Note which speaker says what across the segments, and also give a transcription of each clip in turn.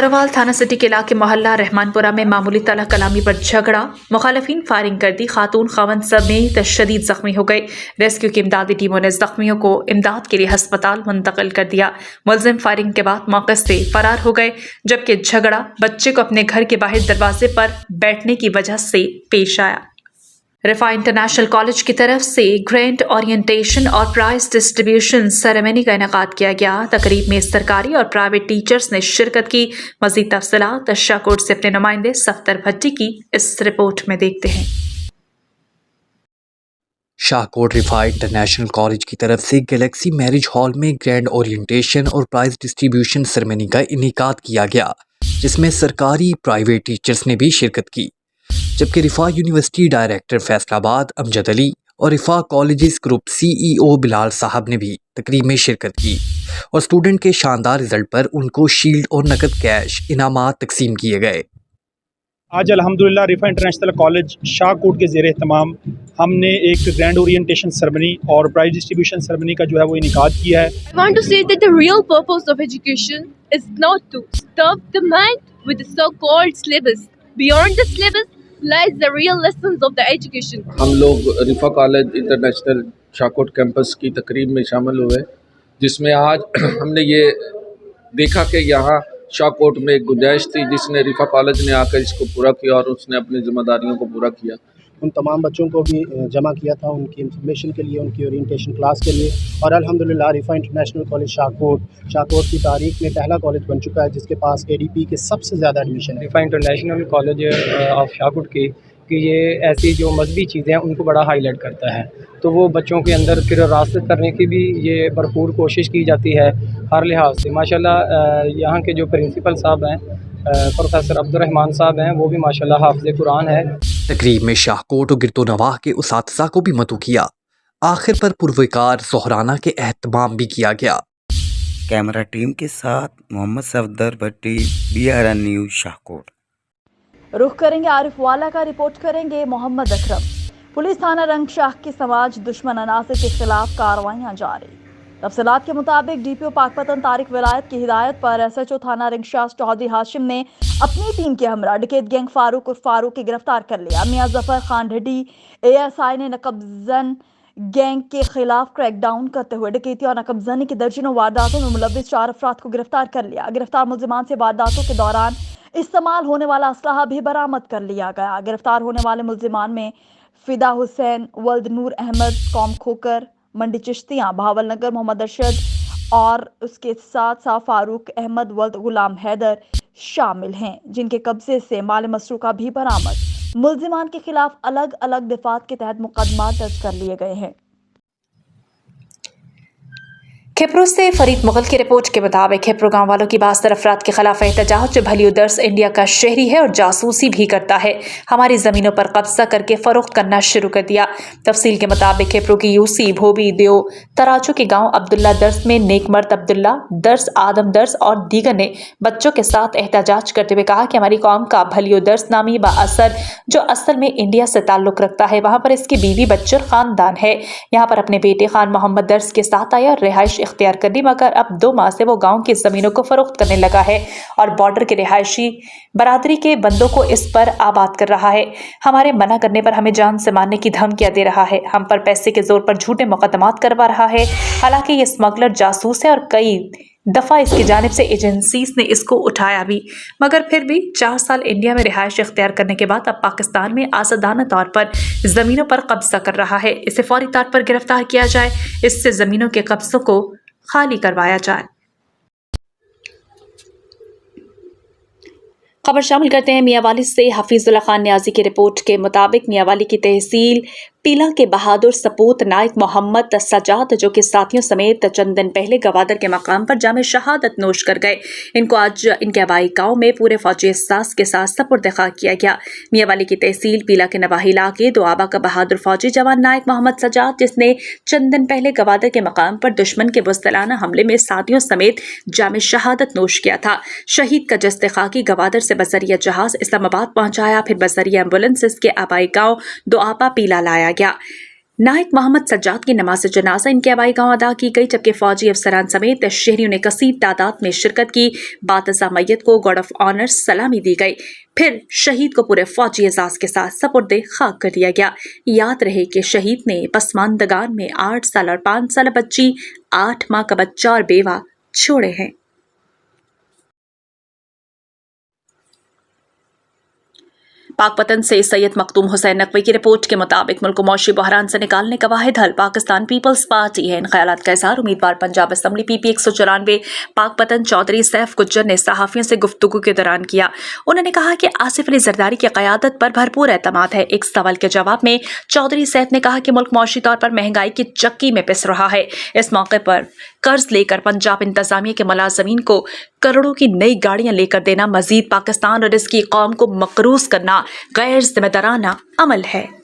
Speaker 1: بہروال تھانہ سٹی کے علاقے محلہ رحمان پورہ میں معمولی طلح کلامی پر جھگڑا، مخالفین فائرنگ کر دی، خاتون خاوند سمیت شدید زخمی ہو گئے۔ ریسکیو کی امدادی ٹیموں نے زخمیوں کو امداد کے لیے ہسپتال منتقل کر دیا۔ ملزم فائرنگ کے بعد موقع سے فرار ہو گئے، جبکہ جھگڑا بچے کو اپنے گھر کے باہر دروازے پر بیٹھنے کی وجہ سے پیش آیا۔ رفاع انٹرنیشنل کالج کی طرف سے گرانٹ اورینٹیشن اور پرائز ڈسٹریبیوشن سیریمنی کا انعقاد کیا گیا۔ تقریب میں سرکاری اور پرائیویٹ ٹیچرز نے شرکت کی۔ مزید تفصیلات شاہکوٹ سے اپنے نمائندے صفدر بھٹی کی اس رپورٹ میں دیکھتے ہیں۔
Speaker 2: شاہکوٹ رفاع انٹرنیشنل کالج کی طرف سے گلیکسی میرج ہال میں گرینڈ اورینٹیشن اور پرائز ڈسٹریبیوشن سیریمنی کا انعقاد کیا گیا، جس میں سرکاری پرائیویٹ ٹیچرز نے بھی شرکت کی، جبکہ رفاع یونیورسٹی ڈائریکٹر فیصل آباد امجد علی اور رفاع کالجز گروپ CEO بلال صاحب نے بھی تقریب میں شرکت کی اور اسٹوڈنٹ کے شاندار رزلٹ پر ان کو شیلڈ اور نقد کیش انعامات تقسیم کیے گئے۔
Speaker 3: آج الحمدللہ رفاع انٹرنیشنل کالج شاہکوٹ کے زیر اہتمام ہم نے ایک گرینڈ اورینٹیشن سیریمنی اور پرائز ڈسٹریبیوشن سیریمنی کا جو ہے وہ انعقاد کیا ہے۔
Speaker 4: I want to say that the real purpose of education is not to stuff the mind with the so-called syllabus. Beyond the syllabus lies the real lessons of the education.
Speaker 5: ہم لوگ رفاع college international شاہکوٹ campus کی تقریب میں شامل ہوئے، جس میں آج ہم نے یہ دیکھا کہ یہاں شاہکوٹ میں ایک گنجائش تھی جس نے رفاع کالج نے آ کر اس کو پورا کیا اور اس نے اپنی ذمہ داریوں کو پورا کیا۔
Speaker 6: ان تمام بچوں کو بھی جمع کیا تھا ان کی انفارمیشن کے لیے، ان کی اورینٹیشن کلاس کے لیے، اور الحمدللہ رفاع انٹرنیشنل کالج شاہکوٹ کی تاریخ میں پہلا کالج بن چکا ہے جس کے پاس ADP کے سب سے زیادہ ایڈمیشن ہے۔
Speaker 7: رفاع انٹرنیشنل کالج آف شاہکوٹ کی کہ یہ ایسی جو مذہبی چیزیں ہیں ان کو بڑا ہائی لائٹ کرتا ہے، تو وہ بچوں کے اندر پھر راستہ کرنے کی بھی یہ بھرپور کوشش کی جاتی ہے ہر لحاظ سے۔ ماشاءاللہ یہاں کے جو پرنسپل صاحب ہیں پروفیسر عبدالرحمان صاحب ہیں، وہ بھی ماشاءاللہ حافظ قرآن ہے۔
Speaker 2: تقریب میں شاہکوٹ و گرد و نواح کے اساتذہ کو بھی مدعو کیا۔ آخر پر پروقار زہرانہ کے اہتمام بھی کیا گیا۔
Speaker 8: کیمرہ ٹیم کے ساتھ محمد صفدر بھٹی، BRN نیوز شاہکوٹ۔
Speaker 9: رخ کریں گے عارف والا کا، رپورٹ کریں گے محمد اکرم۔ پولیس تھانہ رنگ شاہ کے سماج دشمن عناصر کے خلاف کارروائیاں جاری۔ تفصیلات کے مطابق DPO پاک پتن طارق ولایت کی ہدایت پر SHO تھانہ رنگ شاہ چودھری ہاشم نے اپنی ٹیم کے ہمراہ ڈکیت گینگ فاروق اور فاروق کی گرفتار کر لیا۔ میاں ظفر خان ڈھڈی ASI نے نقب زن گینگ کے خلاف کریک ڈاؤن کرتے ہوئے ڈکیتی اور نقب زنی کی درجنوں وارداتوں میں ملوث 4 افراد کو گرفتار کر لیا۔ گرفتار ملزمان سے وارداتوں کے دوران استعمال ہونے والا اسلحہ بھی برآمد کر لیا گیا۔ گرفتار ہونے والے ملزمان میں فدا حسین ولد نور احمد قوم کھوکر منڈی چشتیاں بہاول نگر، محمد ارشد اور اس کے ساتھ فاروق احمد ولد غلام حیدر شامل ہیں، جن کے قبضے سے مال مسروقہ بھی برآمد۔ ملزمان کے خلاف الگ الگ دفعات کے تحت مقدمات درج کر لیے گئے ہیں۔
Speaker 1: کھپرو سے فرید مغل کی رپورٹ کے مطابق کھپرو گاؤں والوں کی 72 افراد کے خلاف احتجاج۔ بھلیو درس انڈیا کا شہری ہے اور جاسوسی بھی کرتا ہے، ہماری زمینوں پر قبضہ کر کے فروخت کرنا شروع کر دیا۔ تفصیل کے مطابق کھپرو کی UC بھوبی دیو تراجو کے گاؤں عبداللہ درس میں نیک مرد عبداللہ درس، آدم درس اور دیگر نے بچوں کے ساتھ احتجاج کرتے ہوئے کہا کہ ہماری قوم کا بھلیو درس نامی بااثر جو اصل میں انڈیا سے تعلق رکھتا ہے، وہاں پر اس کی بیوی بچے اور خاندان ہے، یہاں پر اپنے بیٹے خان محمد درس کے ساتھ آیا اور رہائش اختیار کر لی، مگر اب 2 ماہ سے وہ گاؤں کی زمینوں کو فروخت کرنے لگا ہے اور بارڈر کے رہائشی برادری کے بندوں کو اس پر آباد کر رہا ہے۔ ہمارے منع کرنے پر ہمیں جان سے مارنے کی دھمکیاں دے رہا ہے، ہم پر پیسے کے زور پر جھوٹے مقدمات کروا رہا ہے، حالانکہ یہ اسمگلر جاسوس ہے اور کئی دفعہ اس کی جانب سے ایجنسیز نے اس کو اٹھایا بھی، مگر پھر بھی 4 سال انڈیا میں رہائش اختیار کرنے کے بعد اب پاکستان میں آزادانہ طور پر زمینوں پر قبضہ کر رہا ہے۔ اسے فوری طور پر گرفتار کیا جائے، اس سے زمینوں کے قبضوں کو خالی کروایا جائے۔ خبر شامل کرتے ہیں میاں والی سے۔ حفیظ اللہ خان نیازی کی رپورٹ کے مطابق میاں والی کی تحصیل پیلا کے بہادر سپوت نائک محمد سجاد جو کہ ساتھیوں سمیت چند دن پہلے گوادر کے مقام پر جام شہادت نوش کر گئے، ان کو آج ان کے آبائی گاؤں میں پورے فوجی احساس کے ساتھ سپرد خاک کیا گیا۔ میاں والی کی تحصیل پیلا کے نواحی علاقے دوآبا کا بہادر فوجی جوان نائک محمد سجاد، جس نے چند دن پہلے گوادر کے مقام پر دشمن کے بزدلانہ حملے میں ساتھیوں سمیت جام شہادت نوش کیا تھا، شہید کا جسد خاکی گوادر سے بذریعہ جہاز اسلام آباد پہنچایا، پھر بذریعہ ایمبولنس اس کے آبائی گاؤں دوآبا پیلا لایا گیا۔ नायक मोहम्मद सज्जाद की नमाज जनाजा इनके आबाई गांव अदा की गई, जबकि फौजी अफसरान समेत शहरियों ने कसीर तादाद में शिरकत की। बातज़ा मैयत को गार्ड ऑफ ऑनर सलामी दी गई, फिर शहीद को पूरे फौजी एजाज के साथ सपुर्दे खाक कर दिया गया। याद रहे कि शहीद ने पसमानदगान में 8 साल और 5 साल बच्ची, 8 माह का बच्चा और बेवा छोड़े हैं। पाकपतन से सैयद मखदूम हुसैन नकवी की रिपोर्ट के मुताबिक मुल्क को मौशी बहरान से निकालने का वाहिद हल पाकिस्तान पीपल्स पार्टी है। इन ख्यालात का इजहार उम्मीदवार पंजाब असम्बली PP 194 पाकपतन चौधरी सैफ गुज्जर ने सहाफियों से गुफ्तगू के दौरान किया। उन्होंने कहा कि आसिफ अली जरदारी की क़यादत पर भरपूर एतमाद है। एक सवाल के जवाब में चौधरी सैफ ने कहा कि मुल्क मौशी तौर पर महंगाई की चक्की में पिस रहा है। इस मौके पर कर्ज लेकर पंजाब इंतजामिया के मुलाजमीन को करोड़ों की नई गाड़ियां लेकर देना, मजीद पाकिस्तान और इसकी कौम को मकरूज करना गैर जिम्मेदाराना अमल है।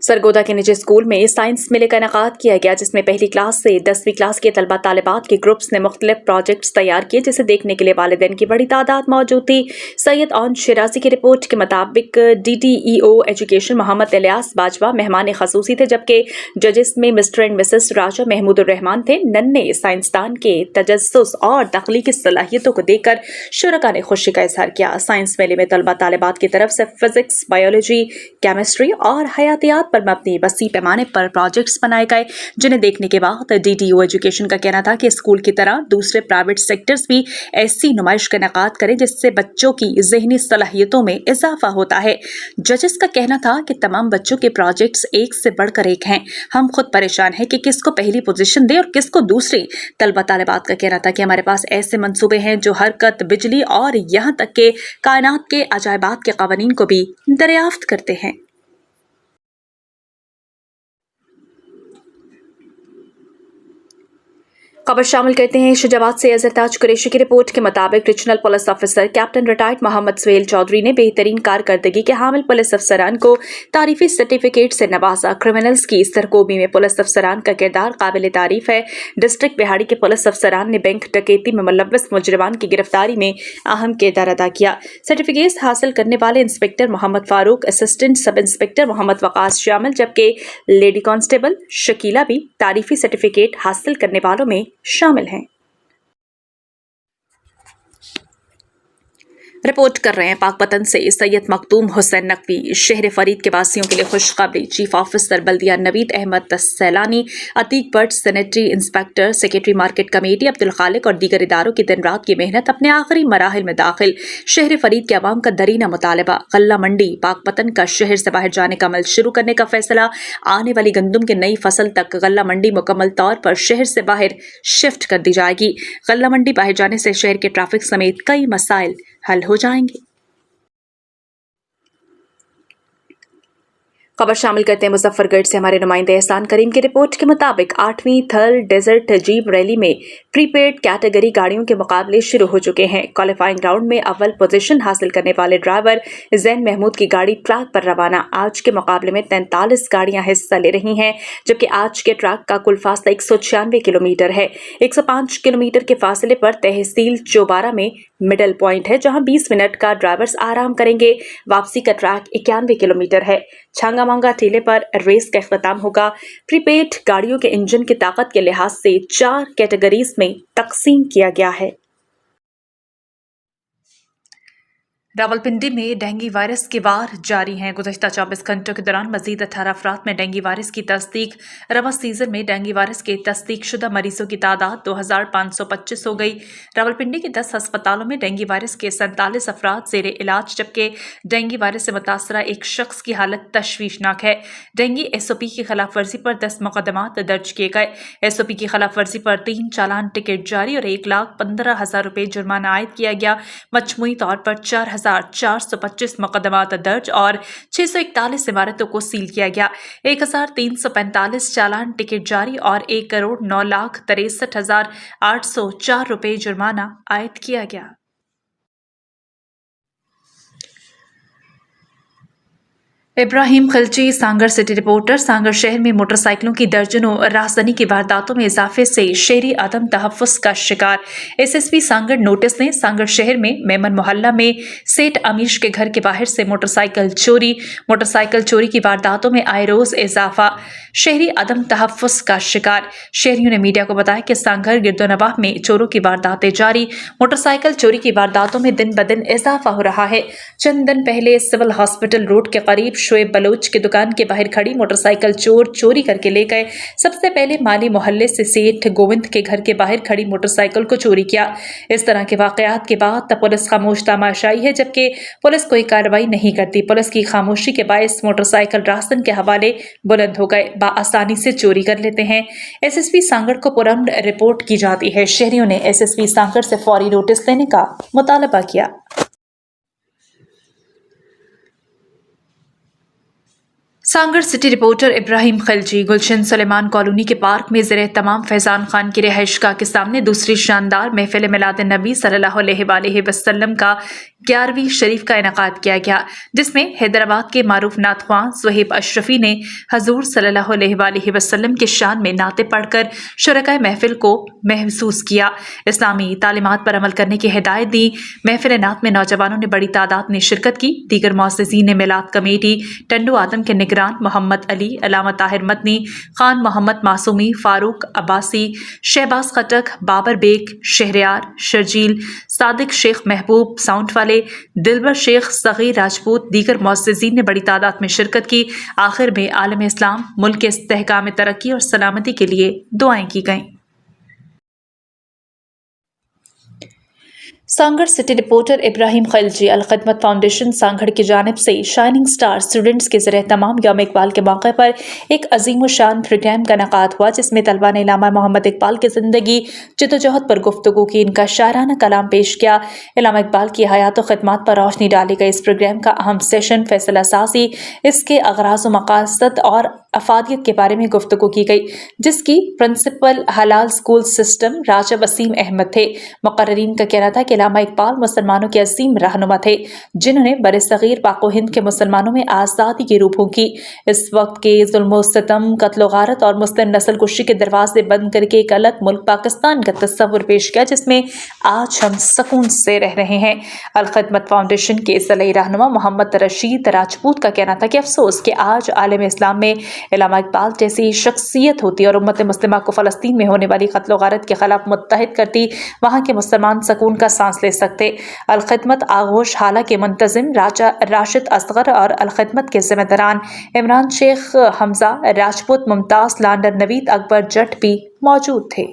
Speaker 1: सरगोदा के निजी स्कूल में साइंस मेले का इनेकाद किया गया, जिसमें पहली क्लास से 10वीं क्लास के तलबा तालिबात के ग्रुप्स ने मुख्तलिफ प्रोजेक्ट्स तैयार किए, जिसे देखने के लिए वालिदैन की बड़ी तादाद मौजूद थी। सैयद औन शिराजी की रिपोर्ट के मुताबिक DDEO एजुकेशन मोहम्मद इलियास बाजवा मेहमान खसूसी थे, जबकि जजेस में मिस्टर एंड मिसेस राजा महमूदुर रहमान थे। नन्हे साइंसदान के तजस्सुस और तख्लीकी सलाहियतों को देखकर शुरका ने खुशी का इजहार किया। साइंस मेले में तलबा तालिबात की तरफ से फिजिक्स, बायोलॉजी, केमिस्ट्री और हयातियात पर मबनी वसी पैमाने पर प्रोजेक्ट्स बनाए गए, जिन्हें देखने के बाद DDO एजुकेशन का कहना था कि स्कूल की तरह दूसरे प्राइवेट सेक्टर्स भी ऐसी नुमाइश का इनेकाद करें जिससे बच्चों की ज़हनी सलाहियतों में इजाफा होता है। जजेस का कहना था कि तमाम बच्चों के प्रोजेक्ट्स एक से बढ़कर एक हैं। हम खुद परेशान हैं कि किसको पहली पोजीशन दे और किसको दूसरी। तलबा तालिबात का कहना था कि हमारे पास ऐसे मंसूबे हैं जो हरकत, बिजली और यहाँ तक के कायनात के अजायबात के कवानीन को भी दरियाफ्त करते हैं। खबर शामिल करते हैं शुजाबाद से अजरताज कुरैशी की रिपोर्ट के मुताबिक regional police officer captain retired Mohammad Suhail Chaudhry ने बेहतरीन कारकर्दगी के हामिल पुलिस अफसरान को तारीफी सर्टिफिकेट से नवाजा। क्रिमिनल्स की सरगोमी में पुलिस अफसरान का किरदार काबिल तारीफ है। डिस्ट्रिक्ट बिहाड़ी के पुलिस अफसरान ने बैंक डकैती में मुलव्वस मुजरिमान की गिरफ्तारी में अहम किरदार अदा किया। सर्टिफिकेट हासिल करने वाले inspector Mohammad Farooq, assistant sub inspector Mohammad Waqas शामिल, जबकि लेडी कांस्टेबल शकीला भी तारीफी सर्टिफिकेट हासिल करने वालों में शामिल हैं। रिपोर्ट कर रहे हैं पाकपतन से सैयद मखदूम हुसैन नकवी। शहर फरीद के वासियों के लिए खुशखबरी। चीफ ऑफिसर बल्दिया Naveed Ahmed Sailani, Atiq Bhatt, sanitary inspector, secretary market committee Abdul Khaliq और दीगर इदारों की दिन रात की मेहनत अपने आखिरी मराहिल में दाखिल। शहर फरीद के अवाम का दरीना मुतालबा, गल्ला मंडी पाकपतन का शहर से बाहर जाने का अमल शुरू करने का फैसला। आने वाली गंदम की नई फसल तक गल्ला मंडी मुकम्मल तौर पर शहर से बाहर शिफ्ट कर दी जाएगी। गल्ला मंडी बाहर जाने से शहर के ट्रैफिक समेत कई मसाइल हल हो जाएंगे। खबर शामिल करते हैं मुजफ्फरगढ़ से हमारे नुमाइंदे एहसान करीम की रिपोर्ट के मुताबिक 8वीं थल डेजर्ट जीप रैली में प्रीपेड कैटेगरी गाड़ियों के मुकाबले शुरू हो चुके हैं। क्वालिफाइंग राउंड में अव्वल पोजीशन हासिल करने वाले ड्राइवर जैन महमूद की गाड़ी ट्रैक पर रवाना। आज के मुकाबले में 43 गाड़ियां हिस्सा ले रही हैं, जबकि आज के ट्रैक का कुल फासला 196 किलोमीटर है। 105 किलोमीटर के फासले पर तहसील चौबारा में मिडल पॉइंट है, जहां 20 मिनट का ड्राइवर्स आराम करेंगे। वापसी का ट्रैक 91 किलोमीटर है। छांगा मांगा टीले पर रेस का इख्तिताम होगा। प्रीपेड गाड़ियों के इंजन की ताकत के लिहाज से 4 कैटेगरीज में तकसीम किया गया है। रावलपिंडी में डेंगू वायरस के वार जारी हैं। गुज़श्ता 24 घंटों के दौरान मजीद 18 अफराद में डेंगू वायरस की तस्दीक। रवा सीजन में डेंगू वायरस के तस्दीक शुदा मरीजों की तादाद 2525 हो गई। रावलपिंडी के 10 अस्पतालों में डेंगू वायरस के 47 अफराद ज़ेरे इलाज, जबकि डेंगू वायरस से मुतासरा एक शख्स की हालत तशवीशनाक है। डेंगू SOP की खिलाफ वर्जी पर 10 मुकदमात दर्ज किए गए। SOP की खिलाफ वर्जी पर 3 चालान टिकट जारी और 1,15,000 रुपये जुर्माना आयद किया गया। मजमूई तौर पर 4,425 मुकदमात दर्ज और 641 इमारतों को सील किया गया। 1,345 चालान टिकट जारी और 1,09,63,804 रुपये जुर्माना आयद किया गया। Ibrahim Khilchi, Sanghar city reporter. सांगर शहर में मोटरसाइकिलों की दर्जनों राहजनी की वारदातों में इजाफे से शहरी अदम तहफ़्फ़ुज़ का शिकार। एसएसपी सांगर नोटिस ने सांगर शहर में मेमन मोहल्ला में सेठ अमीश के घर के बाहर से मोटरसाइकिल चोरी की वारदातों में आए रोज़ इजाफा, शहरी अदम तहफ़्फ़ुज़ का शिकार। शहरियों ने मीडिया को बताया कि सांगर गिरदोनवाह में चोरों की वारदातें जारी, मोटरसाइकिल चोरी की वारदातों में दिन ब दिन इजाफा हो रहा है। चंद दिन पहले सिविल हॉस्पिटल रोड के करीब शोएब बलोच की दुकान के बाहर खड़ी मोटरसाइकिल चोरी करके ले गए। सबसे पहले माली मोहल्ले से सेठ गोविंद के घर के बाहर खड़ी मोटरसाइकिल को चोरी किया। इस तरह के वाकयात के बाद पुलिस खामोश तमाशाई है, जबकि पुलिस कोई कार्रवाई नहीं करती। पुलिस की खामोशी के बायस मोटरसाइकिल राहसन के हवाले बुलंद हो गए, आसानी से चोरी कर लेते हैं। एसएसपी सांगड़ को पुरम्ड रिपोर्ट की जाती है। शहरियों ने एसएसपी सांगड़ से फौरी नोटिस देने का मुतालबा किया। Sanghar city reporter Ibrahim Khilchi. Gulshan Suleman colony के पार्क में ज़ेरे तमाम फैज़ान खान की रिहाइशगाह के सामने दूसरी शानदार महफिल मिलाद नबी सल्लल्लाहु अलैहि वसल्लम का 11वीं शरीफ का इनेकाद किया गया, जिसमें हैदराबाद के मारूफ नात ख्वां सुहेब अशरफी ने हजूर सल्लल्लाहु अलैहि वसल्लम के शान में नाते पढ़कर शुरकाए महफिल को महसूस किया, इस्लामी तालीमात पर अमल करने की हिदायत दी। महफिल नात में नौजवानों ने बड़ी तादाद में शिरकत की। दीगर मुअज़्ज़िज़ीन मिलाद कमेटी टंडू आदम के निगरान मोहम्मद अली, अलामा ताहिर मदनी, खान मोहम्मद मासूमी, फारूक अब्बासी, शहबाज खटक, बाबर बेग, शहरयार, शर्जील, सादिक शेख महबूब, साउंड वाले, दिलबर शेख, सगीर राजपूत, दीगर मुअज़्ज़िज़ीन ने बड़ी तादाद में शिरकत की। आखिर में आलम इस्लाम, मुल्क के इस्तेहकाम तरक्की और सलामती के लिए दुआएं की गईं। Sanghar city reporter Ibrahim Khilchi. Al Khidmat foundation Sanghar की जानिब से शाइनिंग स्टार स्टूडेंट्स के ज़रिए तमाम यौम इकबाल के मौके पर एक अजीम शान प्रोग्राम का इनेकाद हुआ, जिसमें तलबा ने इलामा मोहम्मद इकबाल की ज़िंदगी जद्दोजहद पर गुफ्तगू की। इनका शायराना कलाम पेश किया। इलामा इकबाल की हयात व खिदमत पर रोशनी डाली गई। इस प्रोग्राम का अहम सेशन फैसल असासी, इसके अगराज़ व मकासद और अफादियत के बारे में गुफ्तगू की गई, जिसकी प्रिंसिपल हलाल स्कूल सिस्टम राजा वसीम अहमद थे। मुकर्रिरीन का कहना था कि इलामा इकबाल मुसलमानों के अजीम रहनुमा थे, जिन्होंने बरसगीर पाक हिंद के मुसलमानों में आज़ादी की रूह फूंकी। इस वक्त के जुल्म सितम, कत्ल गारत और मुस्लिम नस्ल कुशी के दरवाजे बंद करके एक अलग मुल्क पाकिस्तान का तस्वुर पेश किया, जिसमें आज हम सुकून से रह रहे हैं। अल खिदमत फाउंडेशन के सलई रहनुमा मोहम्मद रशीद राजपूत का कहना था कि अफसोस कि आज आलम इस्लाम में इलामा इकबाल जैसी शख्सियत होती और उम्मत मुस्लिमा को फ़लस्तीन में होने वाली कत्ल गारत के खिलाफ मुत्तहिद करती, वहाँ के मुसलमान सुकून का सांस ले सकते। अल खिदमत आगोश हाला के मुंतजिम राजा राशिद असगर और अल खिदमत के जिम्मेदारान इमरान शेख, हमजा राजपूत, मुमताज लांडर, नवीद अकबर जट भी मौजूद थे।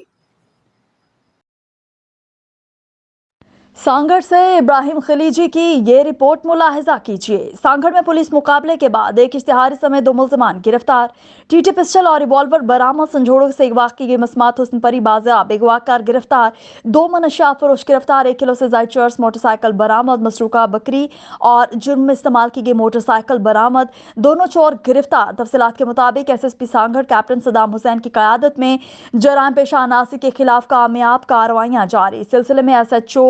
Speaker 9: सांगड़ से इब्राहिम खिलची की ये रिपोर्ट मुलाहिजा कीजिए। सांगड़ में पुलिस मुकाबले के बाद एक इश्तिहारी समेत 2 मुल्ज़िमान गिरफ्तार, टीटी पिस्टल और रिवॉल्वर बरामद, संजोड़ों से अगवा की गई मसमात हुस्नपरी बाज़ेब, अगवाकार गिरफ्तार, 2 मनशियात फरोश गिरफ्तार, 1 किलो से ज़ायद चर्स, मोटरसाइकिल बरामद, मसरूका बकरी और जुर्म में इस्तेमाल की गई मोटरसाइकिल बरामद, दोनों चोर गिरफ्तार। तफसीलात के मुताबिक एसएसपी सांगड़ कैप्टन सदाम हुसैन की क़यादत में जराइम पेशा अनासी के खिलाफ कामयाब कार्रवाइयाँ जारी। सिलसिले में SHO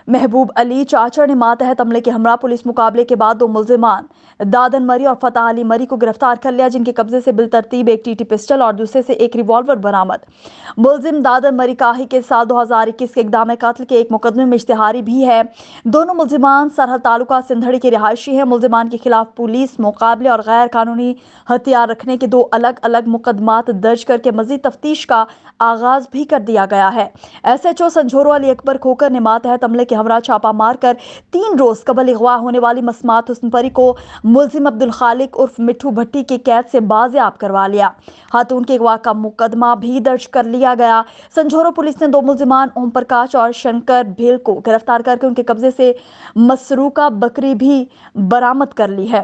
Speaker 9: महबूब अली चाचर ने मातहत हमले के हमरा पुलिस मुकाबले के बाद 2 मुल्ज़िमान दादन मरी और फतह अली मरी को गिरफ्तार कर लिया, जिनके कब्जे से बिलतरतीब 1 टीटी पिस्टल और दूसरे से 1 रिवॉल्वर बरामद। मुल्ज़िम दादन मरी काही के साल 2021 के इक़दाम कत्ल के एक मुकदमे में इश्तिहारी भी है। दोनों मुल्ज़िमान सरहद तालुका सिंधड़ी के रिहायशी हैं। मुल्ज़िमान के खिलाफ पुलिस मुकाबले और गैर कानूनी हथियार रखने के 2 अलग अलग मुकदमात दर्ज करके मज़ीद तफ्तीश का आगाज भी कर दिया गया है। SHO संजोरो अली अकबर खोकर ने मातहत हमले के हमरा छापा मारकर 3 रोज कबल अगवा होने वाली मसमात हुस्नपरी को मुल्ज़िम अब्दुल खालिक उर्फ मिठू भट्टी के कैद से बाज़ेब करवा लिया। खातून के अगवा का मुकदमा भी दर्ज कर लिया गया। संजोरो पुलिस ने 2 मुल्ज़िमान ओम प्रकाश और शंकर भेल को गिरफ्तार करके उनके कब्जे से मसरूका बकरी भी बरामद कर ली है।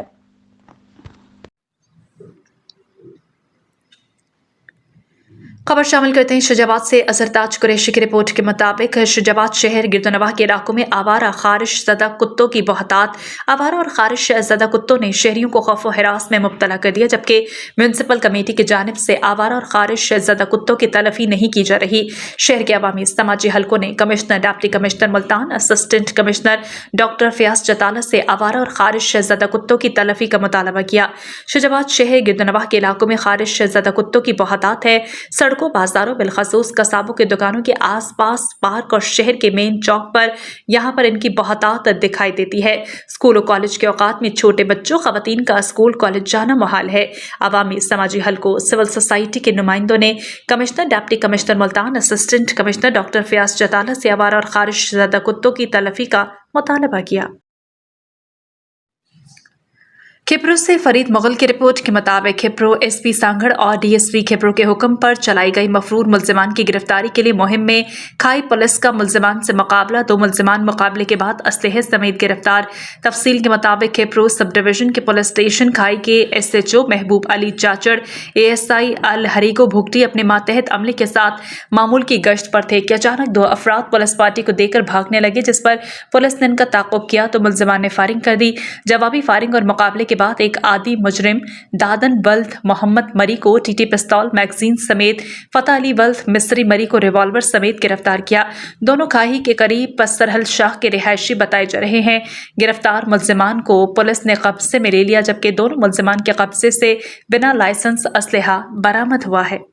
Speaker 1: खबर शामिल करते हैं शुजाबाद से। अजहरताज कुरैशी की रिपोर्ट के मुताबिक शुजाबाद शहर गिरदोनवाह के इलाकों में आवारा खारिश ज़दा कुत्तों की बहुतात। आवारा और खारिश ज़दा कुत्तों ने शहरियों को खौफ व हिरास में मुब्तला कर दिया, जबकि म्यूनसिपल कमेटी की जानिब से आवारा और खारिश ज़दा कुत्तों की तलफी नहीं की जा रही। शहर के अवामी समाजी हलकों ने commissioner, deputy commissioner Multan, assistant commissioner doctor Fayyaz Chatala से आवारा और खारिश ज़दा कुत्तों की तलफी का मुतालबा किया। शुजाबाद शहर गिरदोनवाह के इलाकों में खारिश ज़दा कुत्तों की बहुतात है। सड़कों, बाजारों, बिलखसूस कसाबों के दुकानों के आसपास, पार्क और शहर के मेन चौक पर यहाँ पर इनकी बहुतात दिखाई देती है। स्कूल और कॉलेज के औकात में छोटे बच्चों, खवातीन का स्कूल कॉलेज जाना मुहाल है। अवामी समाजी हलकों, सिविल सोसाइटी के नुमाइंदों ने commissioner, deputy commissioner Multan, assistant commissioner doctor Fayyaz Chatala से आवारा और खारिश ज़दा कुत्तों की तलफी का मुतालबा किया। खिप्रो से फरीद मुगल की रिपोर्ट के मुताबिक खिप्रो एसपी सांगड़ और डीएसपी खिप्रो के हुक्म पर चलाई गई मफरूर मुल्जिमान की गिरफ्तारी के लिए मुहिम में खाई पुलिस का मुल्जिमान से मुकाबला। 2 मुल्जिमान मुकाबले के बाद असलहे समेत गिरफ्तार। तफसील के मुताबिक खिप्रो सब डिवीजन के पुलिस स्टेशन खाई के SHO महबूब अली चाचड़, ASI अल हरीको भुगटी अपने मातहत अमले के साथ मामूल की गश्त पर थे कि अचानक 2 अफराद पुलिस पार्टी को देकर भागने लगे, जिस पर पुलिस ने इनका ताक़ुब किया तो मुल्जिमान ने फायरिंग कर दी। जवाबी फायरिंग और मुकाबले के बाद एक आदि मुजरिम दादन बल्द मोहम्मद मरी को TT पिस्तौल, मैगजीन समेत फतेह अली बल्द मिस्री मरी को रिवॉल्वर समेत गिरफ्तार किया। दोनों खाही के करीब पसरहल शाह के रिहायशी बताए जा रहे हैं। गिरफ्तार मुल्जिमान को पुलिस ने कब्जे में ले लिया, जबकि दोनों मुल्जिमान के कब्जे से बिना लाइसेंस असलहा बरामद हुआ है।